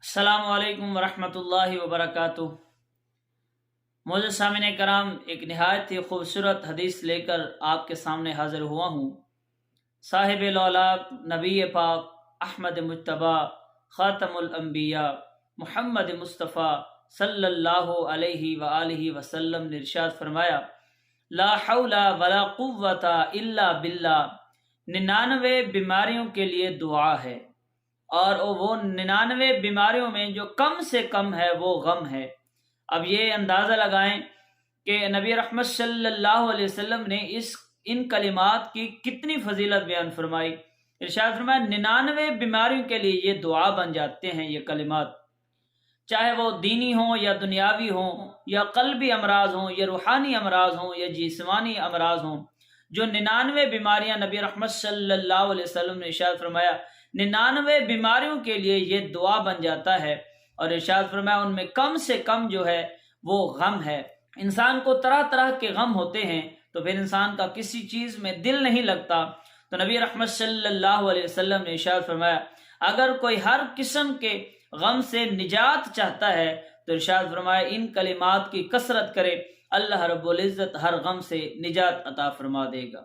السلام علیکم ورحمۃ اللہ وبرکاتہ۔ معزز سامعین کرام، ایک نہایت ہی خوبصورت حدیث لے کر آپ کے سامنے حاضر ہوا ہوں۔ صاحب الاولاق نبی پاک احمد مجتبی خاتم الانبیاء محمد مصطفیٰ صلی اللہ علیہ وآلہ وسلم نے ارشاد فرمایا، لا حول ولا قوت الا باللہ، 99 بیماریوں کے لیے دعا ہے، اور وہ 99 بیماریوں میں جو کم سے کم ہے وہ غم ہے۔ اب یہ اندازہ لگائیں کہ نبی رحمت صلی اللہ علیہ وسلم نے ان کلمات کی کتنی فضیلت بیان فرمائی۔ ارشاد فرمایا 99 بیماریوں کے لیے یہ دعا بن جاتے ہیں یہ کلمات، چاہے وہ دینی ہوں یا دنیاوی ہوں، یا قلبی امراض ہوں یا روحانی امراض ہوں یا جسمانی امراض ہوں۔ جو 99 بیماریاں نبی رحمت صلی اللہ علیہ وسلم نے ارشاد فرمایا 99 بیماریوں کے لیے یہ دعا بن جاتا ہے، اور ارشاد فرمایا ان میں کم سے کم جو ہے وہ غم ہے۔ انسان کو طرح طرح کے غم ہوتے ہیں، تو پھر انسان کا کسی چیز میں دل نہیں لگتا، تو نبی رحمت صلی اللہ علیہ وسلم نے ارشاد فرمایا اگر کوئی ہر قسم کے غم سے نجات چاہتا ہے تو ارشاد فرمایا ان کلمات کی کثرت کرے، اللہ رب العزت ہر غم سے نجات عطا فرما دے گا۔